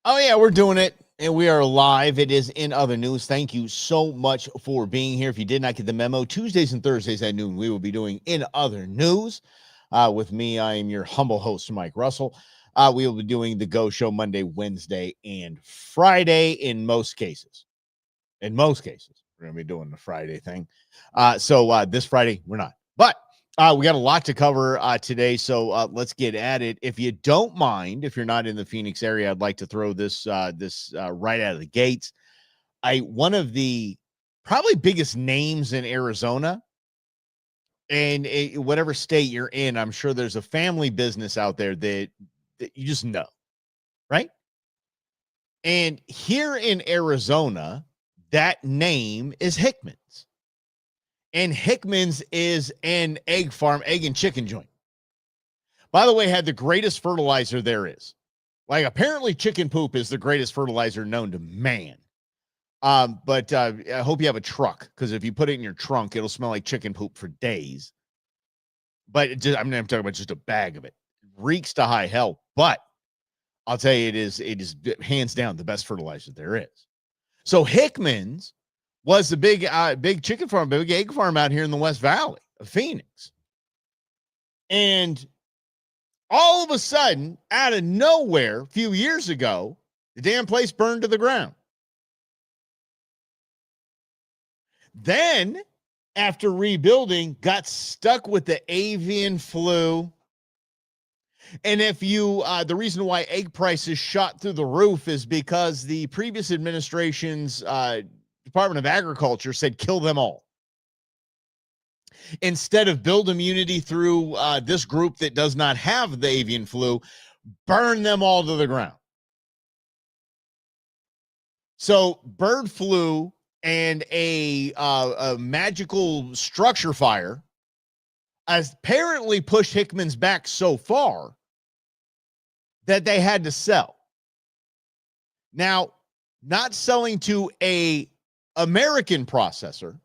Oh, yeah, we're doing it. And we are live. It is in other news. Thank you so much for being here. If you did not get the memo, Tuesdays and Thursdays at noon, we will be doing in other news. With me, I am your humble host, Mike Russell. We will be doing the Go Show Monday, Wednesday, and Friday in most cases. In most cases, we're going to be doing the Friday thing. So this Friday, we're not. But we got a lot to cover today, so let's get at it. If you don't mind, if you're not in the Phoenix area, I'd like to throw this right out of the gates. One of the probably biggest names in Arizona, and whatever state you're in, I'm sure there's a family business out there that you just know, right? And here in Arizona, that name is Hickman's. And Hickman's is an egg farm, egg and chicken joint. By the way, had the greatest fertilizer there is. Like, apparently chicken poop is the greatest fertilizer known to man. But I hope you have a truck, because if you put it in your trunk, it'll smell like chicken poop for days. But I'm talking about just a bag of it. It reeks to high hell, but I'll tell you, it is hands down the best fertilizer there is. So Hickman's was the big chicken farm, big egg farm out here in the West Valley of Phoenix. And all of a sudden, out of nowhere, a few years ago, the damn place burned to the ground. Then, after rebuilding, got stuck with the avian flu. And if you, the reason why egg prices shot through the roof is because the previous administration's Department of Agriculture said kill them all. Instead of build immunity through this group that does not have the avian flu, burn them all to the ground. So bird flu and a magical structure fire has apparently pushed Hickman's back so far that they had to sell. Now, not selling to a American processor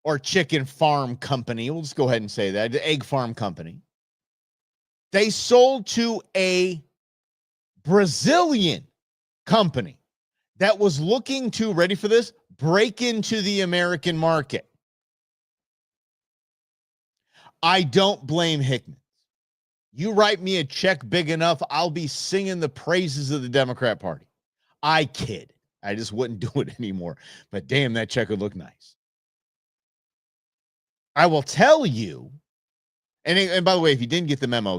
or chicken farm company, we'll just go ahead and say that, the egg farm company. They sold to a Brazilian company that was looking to, ready for this, break into the American market. I don't blame Hickman. You write me a check big enough, I'll be singing the praises of the Democrat Party. I kid. I just wouldn't do it anymore. But damn, that check would look nice. I will tell you, and by the way, if you didn't get the memo,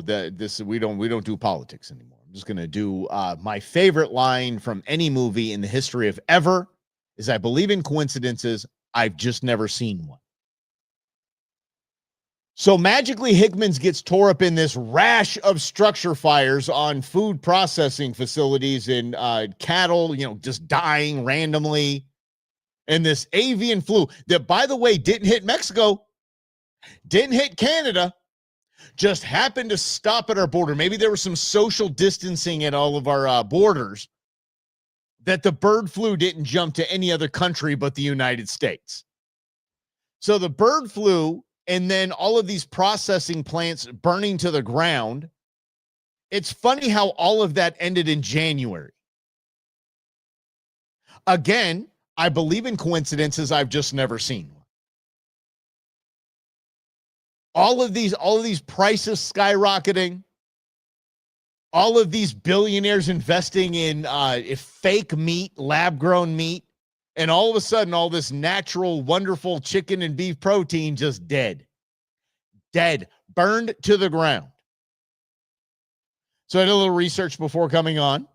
we don't do politics anymore. I'm just going to do my favorite line from any movie in the history of ever is I believe in coincidences. I've just never seen one. So magically, Hickman's gets tore up in this rash of structure fires on food processing facilities and cattle, just dying randomly. And this avian flu that, by the way, didn't hit Mexico, didn't hit Canada, just happened to stop at our border. Maybe there was some social distancing at all of our borders that the bird flu didn't jump to any other country but the United States. So the bird flu, and then all of these processing plants burning to the ground. It's funny how all of that ended in January. Again, I believe in coincidences. I've just never seen one. All of these prices skyrocketing. All of these billionaires investing in fake meat, lab-grown meat. And all of a sudden, all this natural, wonderful chicken and beef protein just dead, burned to the ground. So I did a little research before coming on.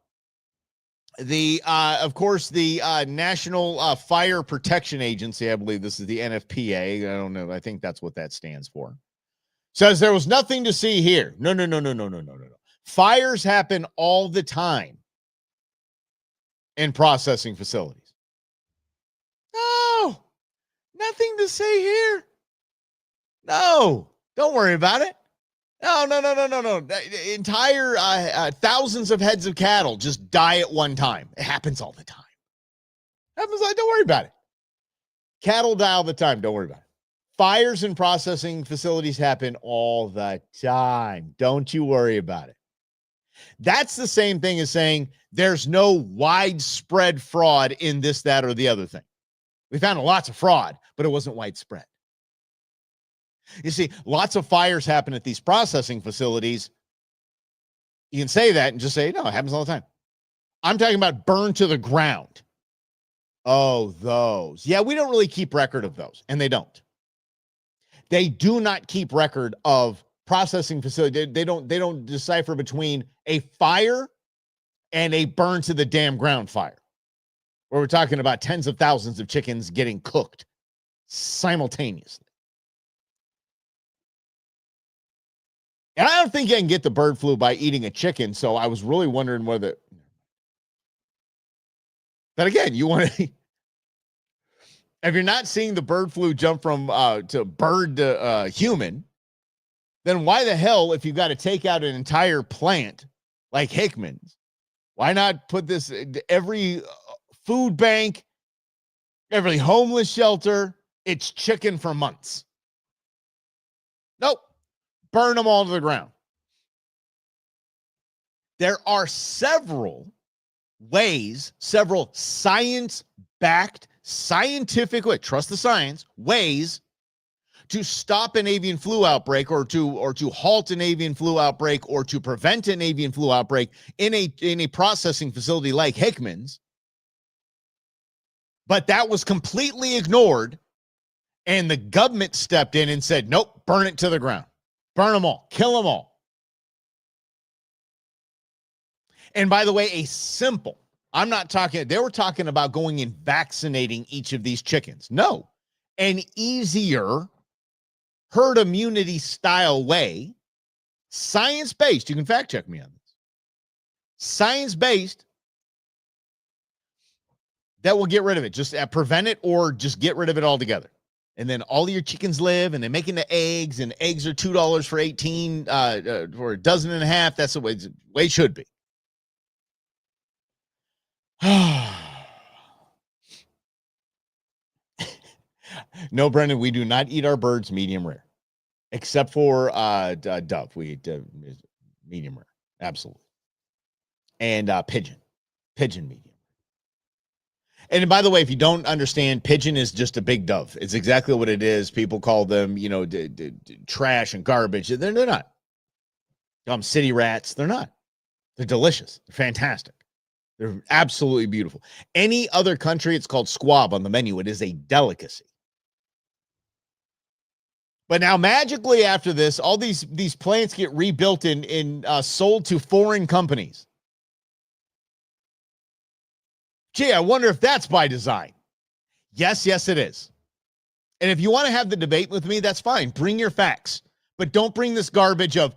Of course, the National Fire Protection Agency, I believe this is the NFPA. I don't know. I think that's what that stands for. Says there was nothing to see here. No. Fires happen all the time in processing facilities. No, nothing to say here. No, don't worry about it. No. The entire thousands of heads of cattle just die at one time. It happens all the time. Don't worry about it. Cattle die all the time. Don't worry about it. Fires in processing facilities happen all the time. Don't you worry about it. That's the same thing as saying there's no widespread fraud in this, that, or the other thing. We found lots of fraud, but it wasn't widespread. You see, lots of fires happen at these processing facilities. You can say that and just say, no, it happens all the time. I'm talking about burn to the ground. Oh, those. Yeah, we don't really keep record of those, and they don't. They do not keep record of processing facility. They don't decipher between a fire and a burn to the damn ground fire, where we're talking about tens of thousands of chickens getting cooked simultaneously. And I don't think you can get the bird flu by eating a chicken, so I was really wondering whether. But again, you want to. If you're not seeing the bird flu jump from to bird to human, then why the hell, if you've got to take out an entire plant like Hickman's, why not put this into every food bank, every homeless shelter? It's chicken for months. Nope. Burn them all to the ground. There are several ways, several science-backed, scientific way, trust the science, ways to stop an avian flu outbreak or to halt an avian flu outbreak or to prevent an avian flu outbreak in a processing facility like Hickman's. But that was completely ignored, and the government stepped in and said, nope, burn it to the ground. Burn them all. Kill them all. And by the way, I'm not talking, they were talking about going and vaccinating each of these chickens. No, an easier herd immunity style way, science-based, you can fact check me on this, science-based, that will get rid of it. Just prevent it or just get rid of it altogether. And then all of your chickens live and they're making the eggs, and eggs are $2 for 18, for a dozen and a half. That's the way it should be. No, Brendan, we do not eat our birds medium rare, except for dove. We eat medium rare, absolutely. And pigeon medium. And by the way, if you don't understand, pigeon is just a big dove. It's exactly what it is. People call them, trash and garbage. They're not. City rats. They're not. They're delicious. They're fantastic. They're absolutely beautiful. Any other country, it's called squab on the menu. It is a delicacy. But now magically after this, all these plants get rebuilt and sold to foreign companies. Gee, I wonder if that's by design. Yes, it is. And if you want to have the debate with me, that's fine. Bring your facts. But don't bring this garbage of,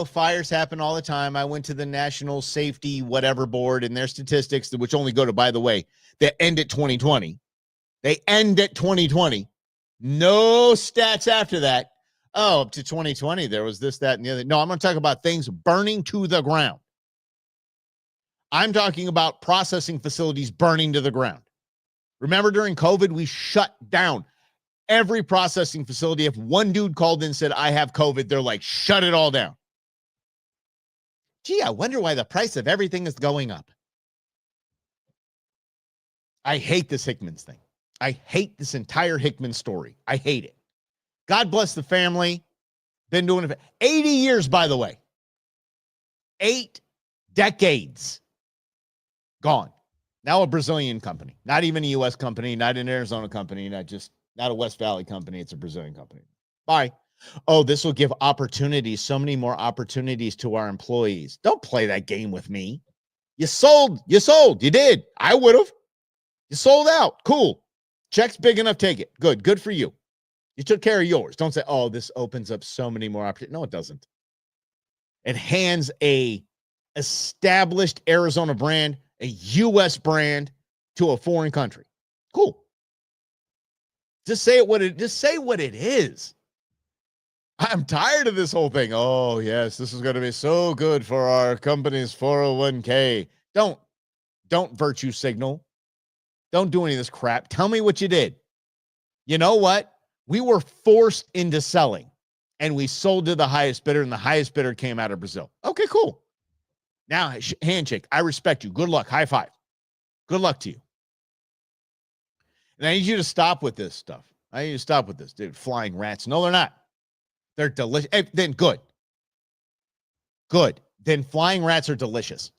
fires happen all the time. I went to the National Safety Whatever Board and their statistics, which only go to, by the way, that end at 2020. They end at 2020. No stats after that. Oh, up to 2020, there was this, that, and the other. No, I'm going to talk about things burning to the ground. I'm talking about processing facilities burning to the ground. Remember during COVID, we shut down every processing facility. If one dude called in and said, I have COVID, they're like, shut it all down. Gee, I wonder why the price of everything is going up. I hate this Hickman's thing. I hate this entire Hickman story. I hate it. God bless the family. Been doing it for 80 years, by the way. 8 decades. Gone. Now a Brazilian company. Not even a U.S. company, not an Arizona company, not a West Valley company. It's a Brazilian company. Bye. Oh, this will give opportunities, so many more opportunities to our employees. Don't play that game with me. You sold. You did. I would have. You sold out. Cool. Check's big enough. Take it. Good for you. You took care of yours. Don't say, oh, this opens up so many more opportunities. No, it doesn't. It hands a established Arizona brand, a U.S. brand, to a foreign country. Cool. Just say what it is. I'm tired of this whole thing. Oh, yes, this is going to be so good for our company's 401k. Don't virtue signal. Don't do any of this crap. Tell me what you did. You know what? We were forced into selling, and we sold to the highest bidder, and the highest bidder came out of Brazil. Okay, cool. Now, handshake. I respect you. Good luck. High five. Good luck to you. And I need you to stop with this stuff. I need you to stop with this, dude. Flying rats. No, they're not. They're delicious. Hey, then good. Good. Then flying rats are delicious.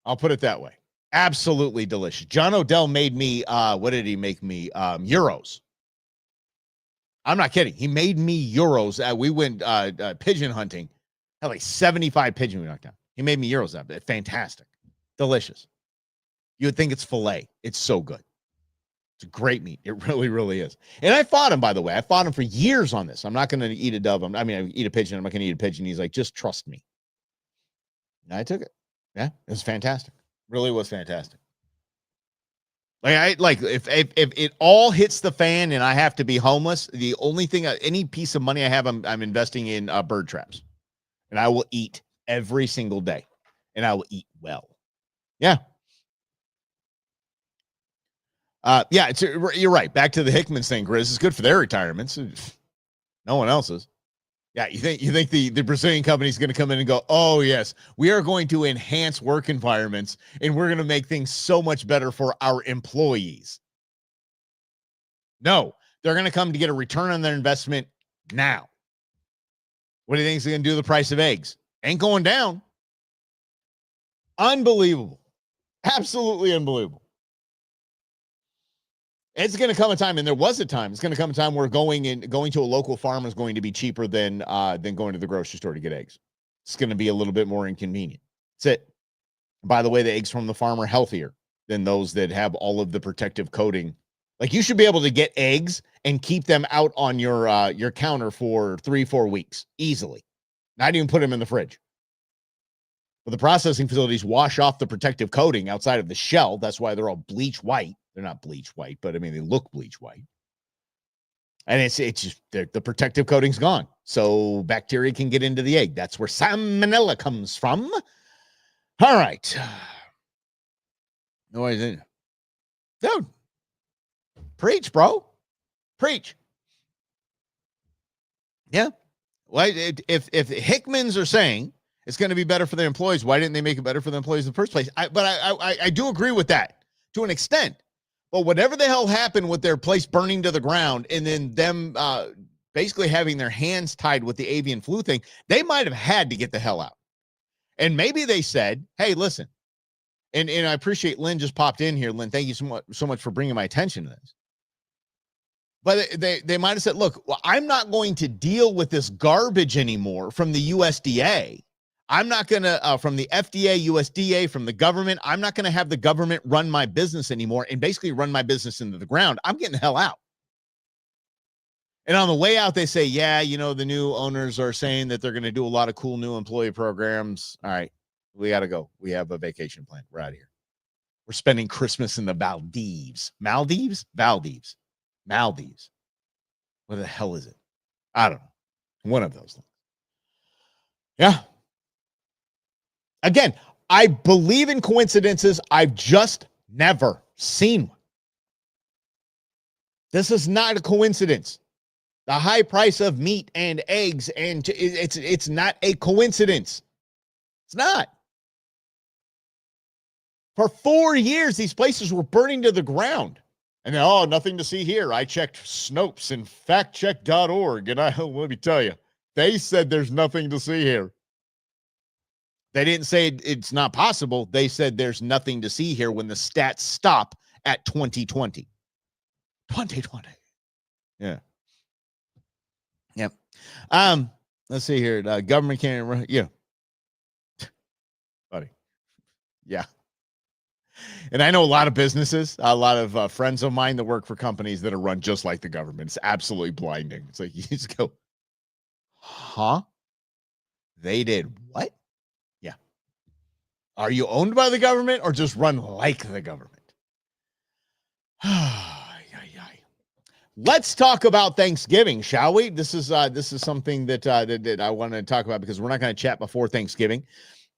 I'll put it that way. Absolutely delicious. John Odell made me, what did he make me? Euros. I'm not kidding. He made me euros. We went pigeon hunting. Had like 75 pigeon we knocked down. He made me euros out of it. Fantastic. Delicious. You would think it's filet. It's so good. It's a great meat. It really, really is. And I fought him, by the way. I fought him for years on this. I'm not going to eat a dove. I eat a pigeon. I'm not going to eat a pigeon. He's like, just trust me. And I took it. Yeah, it was fantastic. Really was fantastic. If it all hits the fan and I have to be homeless, the only thing, any piece of money I have, I'm investing in bird traps, and I will eat every single day, and I will eat well. Yeah. Yeah, you're right. Back to the Hickman thing, Grizz. It's good for their retirements. No one else's. Yeah, you think the Brazilian company is going to come in and go, oh, yes, we are going to enhance work environments, and we're going to make things so much better for our employees. No, they're going to come to get a return on their investment now. What do you think is going to do to the price of eggs? Ain't going down. Unbelievable. Absolutely unbelievable. It's going to come a time, and there was a time. It's going to come a time where going to a local farm is going to be cheaper than going to the grocery store to get eggs. It's going to be a little bit more inconvenient. That's it. By the way, the eggs from the farm are healthier than those that have all of the protective coating. Like, you should be able to get eggs and keep them out on your counter for 3-4 weeks easily. Not even put them in the fridge. But the processing facilities wash off the protective coating outside of the shell. That's why they're all bleach white. They're not bleach white, but I mean, they look bleach white. And it's just the protective coating's gone. So bacteria can get into the egg. That's where salmonella comes from. All right. No, I didn't. Dude. Preach, bro. Preach. Yeah. Well, if Hickmans are saying it's going to be better for their employees, why didn't they make it better for the employees in the first place? I do agree with that to an extent. But whatever the hell happened with their place burning to the ground and then them basically having their hands tied with the avian flu thing, they might have had to get the hell out. And maybe they said, hey, listen, and I appreciate Lynn just popped in here. Lynn, thank you so much for bringing my attention to this. But they might have said, look, well, I'm not going to deal with this garbage anymore from the USDA. I'm not going to, from the FDA, USDA, from the government, I'm not going to have the government run my business anymore and basically run my business into the ground. I'm getting the hell out. And on the way out, they say, yeah, the new owners are saying that they're going to do a lot of cool new employee programs. All right, we got to go. We have a vacation plan. We're out of here. We're spending Christmas in the Maldives. Maldives? Maldives. Maldives. What the hell is it? I don't know. One of those things. Yeah. Again, I believe in coincidences. I've just never seen one. This is not a coincidence. The high price of meat and eggs, and it's not a coincidence. It's not. For 4 years, these places were burning to the ground. And nothing to see here. I checked Snopes and factcheck.org, and let me tell you, they said there's nothing to see here. They didn't say it's not possible. They said there's nothing to see here when the stats stop at 2020. 2020. Yeah. Yep. Let's see here. Government can't. Yeah. Buddy. Yeah. And I know a lot of businesses, a lot of friends of mine that work for companies that are run just like the government. It's absolutely blinding. It's like, you just go, huh? They did what? Yeah. Are you owned by the government or just run like the government? Let's talk about Thanksgiving, shall we? This is something that I want to talk about because we're not going to chat before Thanksgiving,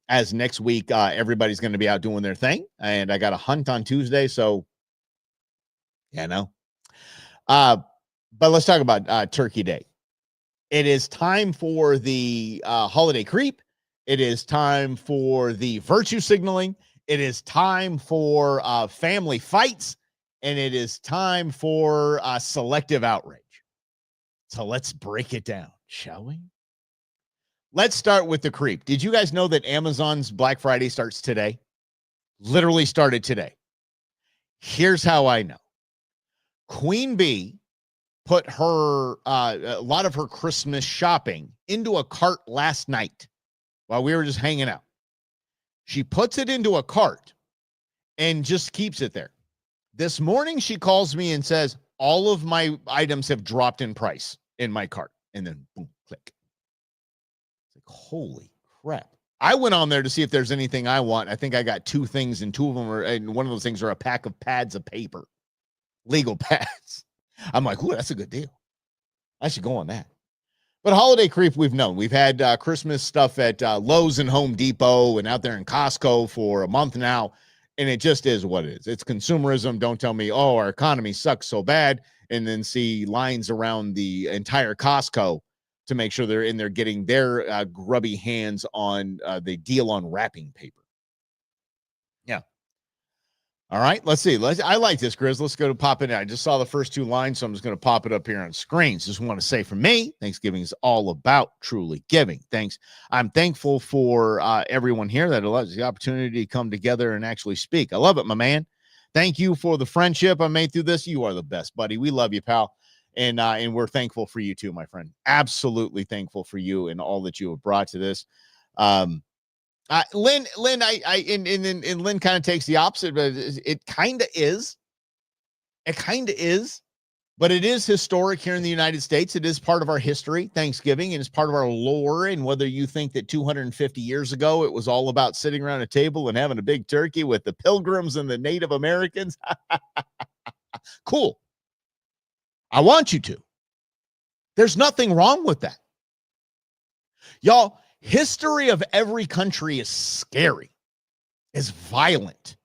as next week everybody's going to be out doing their thing, and I got a hunt on Tuesday, so but let's talk about Turkey Day. It is time for the holiday creep, It is time for the virtue signaling. It is time for family fights. And it is time for selective outrage. So let's break it down, shall we? Let's start with the creep. Did you guys know that Amazon's Black Friday starts today? Literally started today. Here's how I know. Queen Bee put her a lot of her Christmas shopping into a cart last night while we were just hanging out. She puts it into a cart and just keeps it there. This morning, she calls me and says, all of my items have dropped in price in my cart. And then boom, click. It's like, holy crap. I went on there to see if there's anything I want. I think I got 2 things, and 2 of them are, and one of those things are a pack of pads of paper, legal pads. I'm like, ooh, that's a good deal. I should go on that. But holiday creep, we've known. We've had Christmas stuff at Lowe's and Home Depot and out there in Costco for a month now, and it just is what it is. It's consumerism. Don't tell me, oh, our economy sucks so bad, and then see lines around the entire Costco to make sure they're in there getting their grubby hands on the deal on wrapping paper. Yeah. All right, let's see. I like this, Grizz. Let's go to pop it in. I just saw the first 2 lines, so I'm just going to pop it up here on screens. Just want to say for me, Thanksgiving is all about truly giving. Thanks. I'm thankful for everyone here that allows the opportunity to come together and actually speak. I love it, my man. Thank you for the friendship I made through this. You are the best, buddy. We love you, pal. And we're thankful for you too, my friend. Absolutely thankful for you and all that you have brought to this. Lynn, and Lynn kind of takes the opposite, but it kind of is. It kind of is, but it is historic here in the United States. It is part of our history, Thanksgiving, and it's part of our lore. And whether you think that 250 years ago, it was all about sitting around a table and having a big turkey with the Pilgrims and the Native Americans. Cool. I want you to. There's nothing wrong with that. Y'all, history of every country is scary, is violent.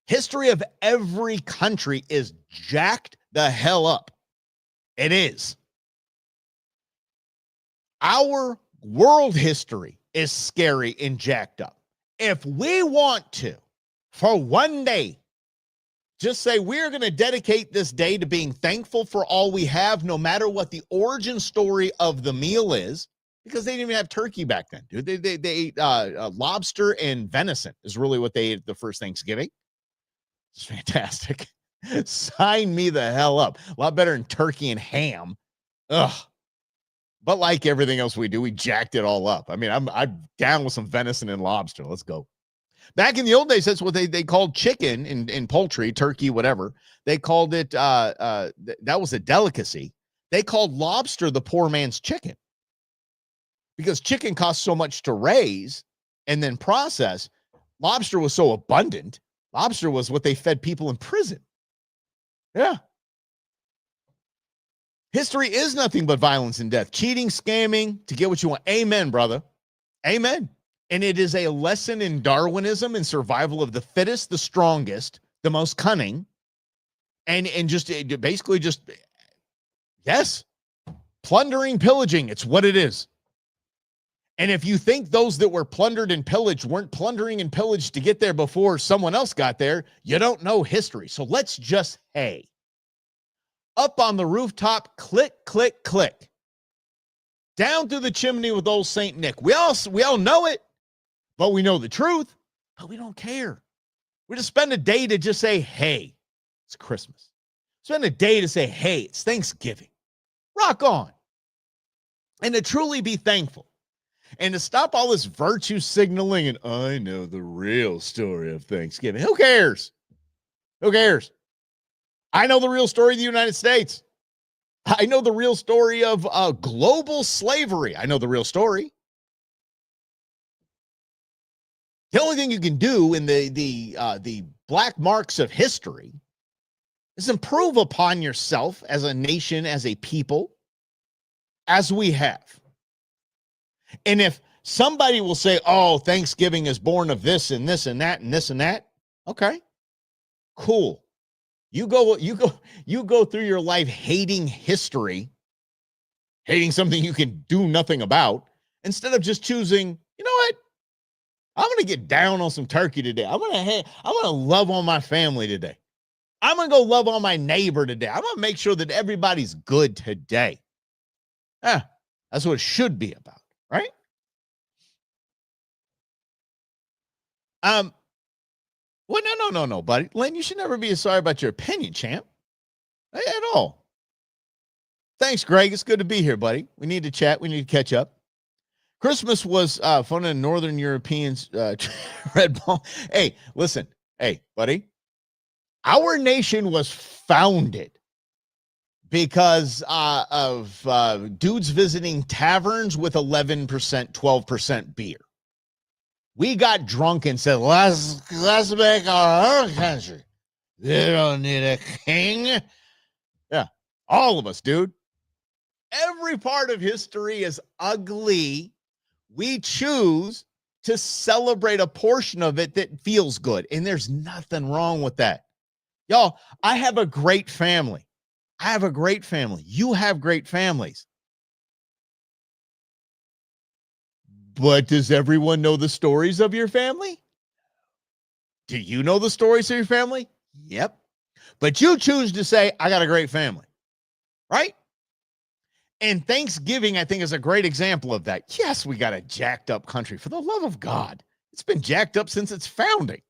History of every country is jacked the hell up. It is. Our world history is scary and jacked up. If we want to, for one day, just say we're going to dedicate this day to being thankful for all we have, no matter what the origin story of the meal is, because they didn't even have turkey back then, dude. They ate lobster and venison is really what they ate the first Thanksgiving. It's fantastic. Sign me the hell up. A lot better than turkey and ham. Ugh. But like everything else we do, we jacked it all up. I mean, I'm down with some venison and lobster. Let's go. Back in the old days, that's what they called chicken in poultry, turkey, whatever. They called it, that was a delicacy. They called lobster the poor man's chicken because chicken costs so much to raise and then process. Lobster was so abundant. Lobster was what they fed people in prison. Yeah. History is nothing but violence and death, cheating, scamming to get what you want. Amen, brother. Amen. And it is a lesson in Darwinism and survival of the fittest, the strongest, the most cunning, and just basically just, yes, plundering, pillaging. It's what it is. And if you think those that were plundered and pillaged weren't plundering and pillaged to get there before someone else got there, you don't know history. So let's just, hey, up on the rooftop, click, click, click. Down through the chimney with old Saint Nick. We all know it. But we know the truth, but we don't care. We just spend a day to just say, hey, it's Christmas. Spend a day to say, hey, it's Thanksgiving. Rock on. And to truly be thankful. And to stop all this virtue signaling and I know the real story of Thanksgiving. Who cares? Who cares? I know the real story of the United States. I know the real story of global slavery. I know the real story. The only thing you can do in the black marks of history is improve upon yourself as a nation, as a people, as we have. And if somebody will say, oh, Thanksgiving is born of this and this and that and this and that, okay, cool. You go through your life hating history, hating something you can do nothing about, instead of just choosing You know what? I'm going to get down on some turkey today. I'm going to love on my family today. I'm going to go love on my neighbor today. I'm going to make sure that everybody's good today. That's what it should be about, right? Well, no, buddy. Len, you should never be sorry about your opinion, champ. At all. Thanks, Greg. It's good to be here, buddy. We need to chat. We need to catch up. Christmas was fun in Northern Europeans. Red ball. Hey, listen. Hey, buddy. Our nation was founded because of dudes visiting taverns with 11%, 12% beer. We got drunk and said, let's make our own country. They don't need a king. Yeah, all of us, dude. Every part of history is ugly. We choose to celebrate a portion of it that feels good, and there's nothing wrong with that. Y'all, I have a great family. You have great families. But does everyone know the stories of your family? Do you know the stories of your family? Yep. But you choose to say, I got a great family, right? And Thanksgiving, I think, is a great example of that. Yes, we got a jacked up country. For the love of God, it's been jacked up since its founding.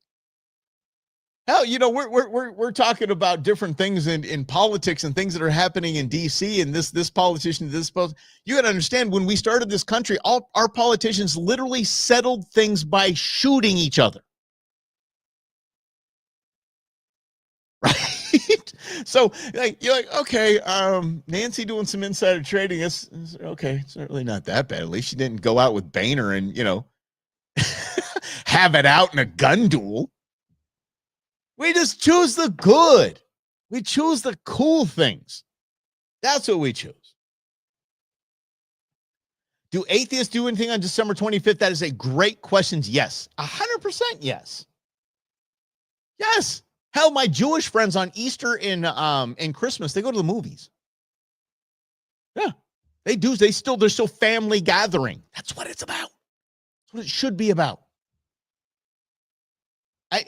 Hell, we're talking about different things in politics and things that are happening in D.C. and this politician, you got to understand, when we started this country, all our politicians literally settled things by shooting each other. Right? So you're like, okay, Nancy doing some insider trading is okay. Certainly not that bad. At least she didn't go out with Boehner and, have it out in a gun duel. We just choose the good. We choose the cool things. That's what we choose. Do atheists do anything on December 25th? That is a great question. Yes. 100% yes. Yes. Hell, my Jewish friends on Easter and Christmas, they go to the movies. Yeah, they do. They're still family gathering. That's what it's about. That's what it should be about. I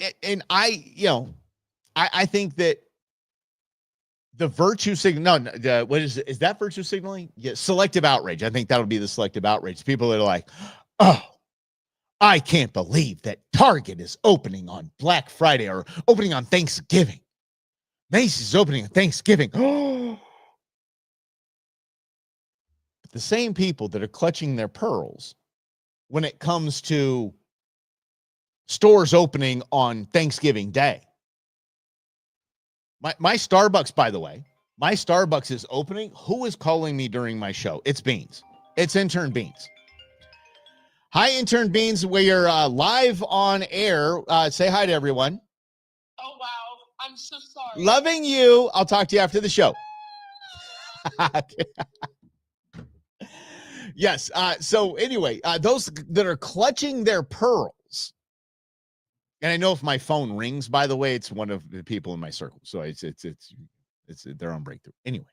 think that the virtue signal, what is it? Is that virtue signaling? Yeah, selective outrage. I think that'll be the selective outrage. People that are like, oh, I can't believe that Target is opening on Black Friday or opening on Thanksgiving. Macy's opening on Thanksgiving. Oh. The same people that are clutching their pearls when it comes to stores opening on Thanksgiving Day. My Starbucks, by the way, my Starbucks is opening. Who is calling me during my show? It's Beans. It's intern Beans. Hi, intern Beans. We are live on air. Say hi to everyone. Oh, wow. I'm so sorry. Loving you. I'll talk to you after the show. Yes. So anyway, those that are clutching their pearls, and I know if my phone rings, by the way, it's one of the people in my circle. So it's they're on breakthrough. Anyway,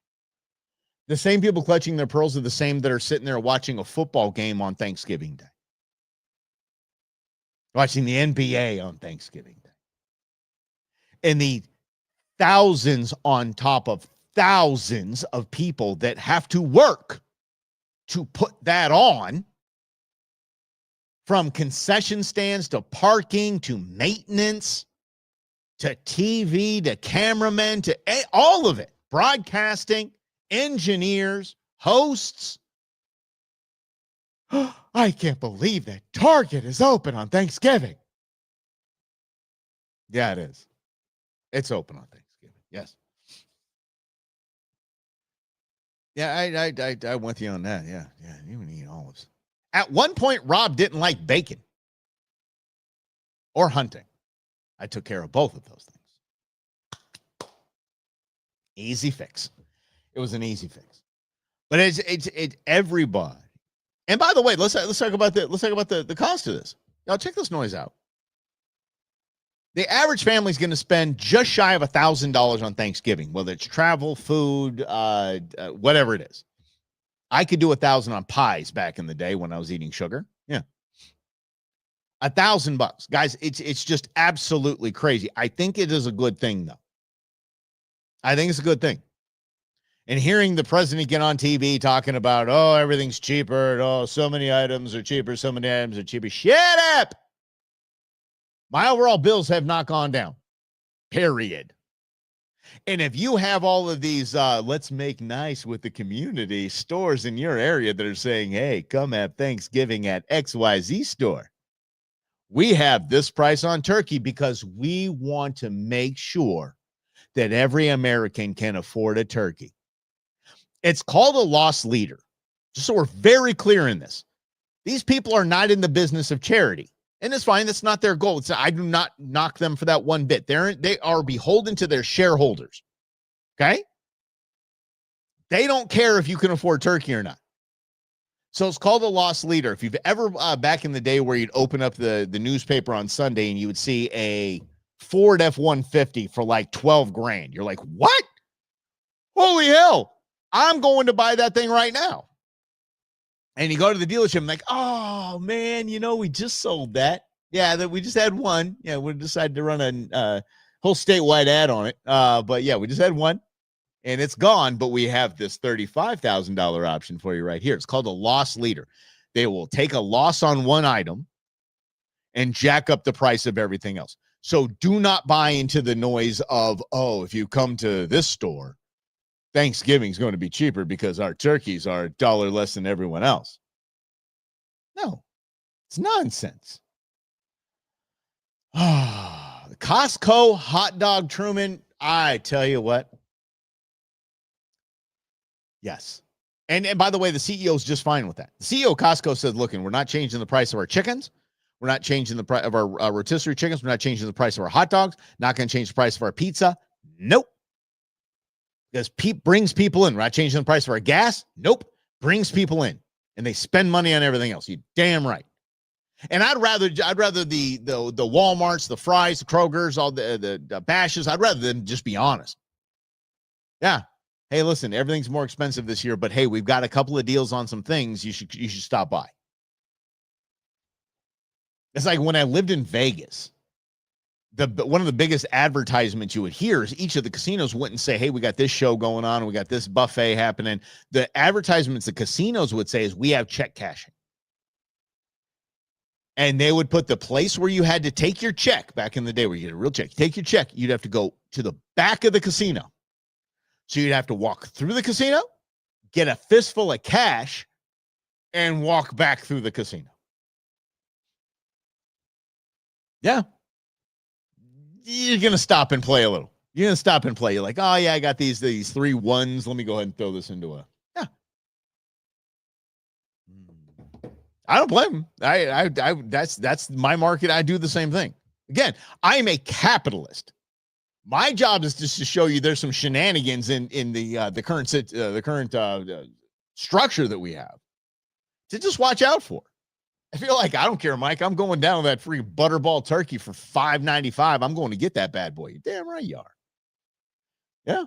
the same people clutching their pearls are the same that are sitting there watching a football game on Thanksgiving Day, watching the NBA on Thanksgiving Day, and the thousands on top of thousands of people that have to work to put that on, from concession stands to parking to maintenance to TV to cameramen to all of it, broadcasting, engineers, hosts. I can't believe that Target is open on Thanksgiving. Yeah, it is. It's open on Thanksgiving. Yes. Yeah, I'm with you on that. Yeah, you can eat olives. At one point, Rob didn't like bacon or hunting. I took care of both of those things. Easy fix. It was an easy fix. But it's everybody. And by the way, let's talk about the cost of this. Now check this noise out. The average family is going to spend just shy of $1,000 on Thanksgiving, whether it's travel, food, whatever it is. I could do $1,000 on pies back in the day when I was eating sugar. Yeah. $1,000, guys. It's just absolutely crazy. I think it is a good thing, though. I think it's a good thing. And hearing the president get on TV talking about, oh, everything's cheaper. Oh, so many items are cheaper. So many items are cheaper. Shut up. My overall bills have not gone down. Period. And if you have all of these, let's make nice with the community stores in your area that are saying, hey, come have Thanksgiving at XYZ store. We have this price on turkey because we want to make sure that every American can afford a turkey. It's called a loss leader. Just so we're very clear in this. These people are not in the business of charity. And it's fine. That's not their goal. I do not knock them for that one bit. They are beholden to their shareholders. Okay? They don't care if you can afford turkey or not. So it's called a loss leader. If you've ever, back in the day where you'd open up the newspaper on Sunday and you would see a Ford F-150 for like 12 grand. You're like, what? Holy hell. I'm going to buy that thing right now. And you go to the dealership and like, oh, man, we just sold that. Yeah, that we just had one. Yeah, we decided to run a whole statewide ad on it. But, yeah, we just had one. And it's gone, but we have this $35,000 option for you right here. It's called a loss leader. They will take a loss on one item and jack up the price of everything else. So do not buy into the noise of, oh, if you come to this store, Thanksgiving is going to be cheaper because our turkeys are $1 less than everyone else. No, it's nonsense. Costco hot dog Truman, I tell you what. Yes. And by the way, the CEO is just fine with that. The CEO of Costco says, look, we're not changing the price of our chickens. We're not changing the price of our rotisserie chickens. We're not changing the price of our hot dogs. Not going to change the price of our pizza. Nope. Because brings people in. We're not changing the price of our gas. Nope. Brings people in. And they spend money on everything else. You damn right. And I'd rather the Walmarts, the Fry's, the Kroger's, all the Bashes, I'd rather them just be honest. Yeah. Hey, listen, everything's more expensive this year, but hey, we've got a couple of deals on some things. You should stop by. It's like when I lived in Vegas, one of the biggest advertisements you would hear is each of the casinos went and say, hey, we got this show going on, and we got this buffet happening. The advertisements the casinos would say is we have check cashing. And they would put the place where you had to take your check back in the day where you get a real check. You take your check, you'd have to go to the back of the casino. So you'd have to walk through the casino, get a fistful of cash, and walk back through the casino. Yeah. You're going to stop and play a little. You're going to stop and play. You're like, oh, yeah, I got these 3 ones. Let me go ahead and throw this into a, yeah. I don't blame them. That's my market. I do the same thing. Again, I am a capitalist. My job is just to show you there's some shenanigans in the current structure that we have to just watch out for. I feel like I don't care, Mike. I'm going down with that free butterball turkey for $5.95. I'm going to get that bad boy. You're damn right you are. Yeah.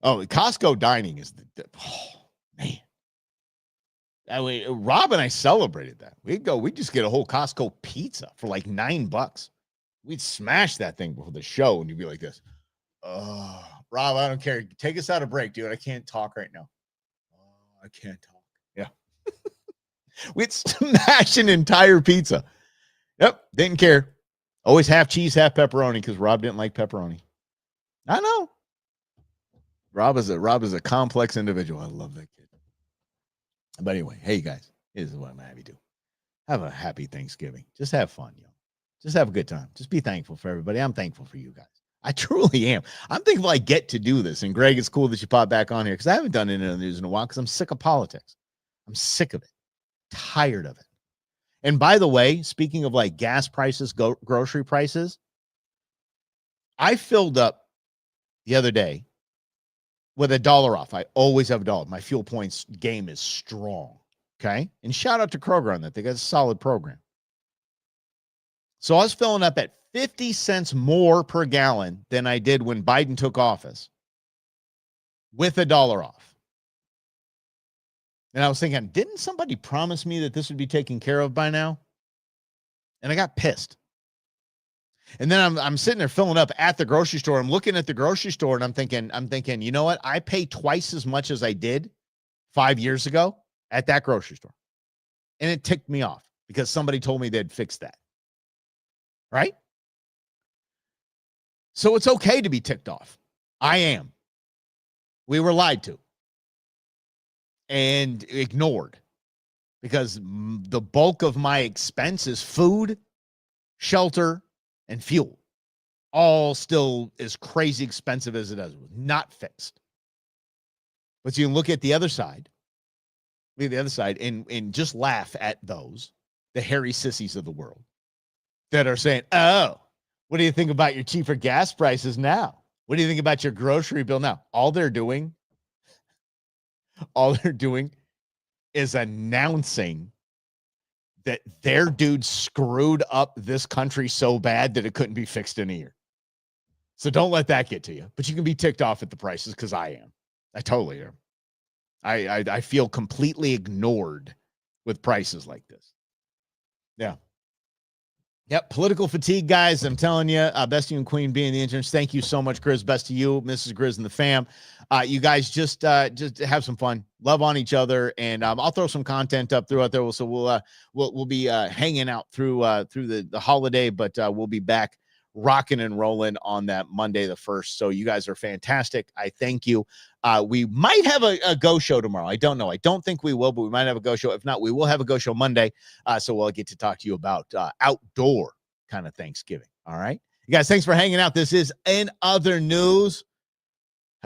Oh, Costco dining is oh man. That way, Rob and I celebrated that. We'd just get a whole Costco pizza for like $9. We'd smash that thing before the show, and you'd be like this. Oh, Rob, I don't care. Take us out of break, dude. I can't talk right now. Oh, I can't talk. Yeah. We'd smash an entire pizza. Yep, didn't care. Always half cheese, half pepperoni, because Rob didn't like pepperoni. I know. Rob is a complex individual. I love that kid. But anyway, hey guys, this is what I'm happy to do. Have a happy Thanksgiving. Just have fun, yo. Just have a good time. Just be thankful for everybody. I'm thankful for you guys. I truly am. I'm thankful I get to do this. And Greg, it's cool that you pop back on here because I haven't done it in the news in a while because I'm sick of politics. I'm sick of it. Tired of it. And by the way, speaking of like gas prices, grocery prices, I filled up the other day with $1 off. I always have $1. My fuel points game is strong. Okay. And shout out to Kroger on that. They got a solid program. So I was filling up at 50 cents more per gallon than I did when Biden took office with $1 off. And I was thinking, didn't somebody promise me that this would be taken care of by now? And I got pissed. And then I'm sitting there filling up at the grocery store. I'm looking at the grocery store and I'm thinking, you know what? I pay twice as much as I did 5 years ago at that grocery store. And it ticked me off because somebody told me they'd fix that. Right? So it's okay to be ticked off. I am. We were lied to and ignored because the bulk of my expense is food, shelter, and fuel. All still as crazy expensive as it is, not fixed. But you can look at the other side, and just laugh at those, the hairy sissies of the world that are saying, oh, what do you think about your cheaper gas prices now? What do you think about your grocery bill now? All they're doing is announcing that their dude screwed up this country so bad that it couldn't be fixed in a year. So don't let that get to you. But you can be ticked off at the prices because I am. I totally am. I feel completely ignored with prices like this. Yeah. Yep. Political fatigue, guys. I'm telling you, best to you and Queen being the interns. Thank you so much, Grizz. Best to you, Mrs. Grizz and the fam. You guys just have some fun, love on each other, and I'll throw some content up throughout there. So we'll be hanging out through the holiday, but we'll be back rocking and rolling on that Monday the 1st. So you guys are fantastic. I thank you. We might have a go show tomorrow. I don't know. I don't think we will, but we might have a go show. If not, we will have a go show Monday. So we'll get to talk to you about outdoor kind of Thanksgiving. All right. You guys, thanks for hanging out. This is In Other News.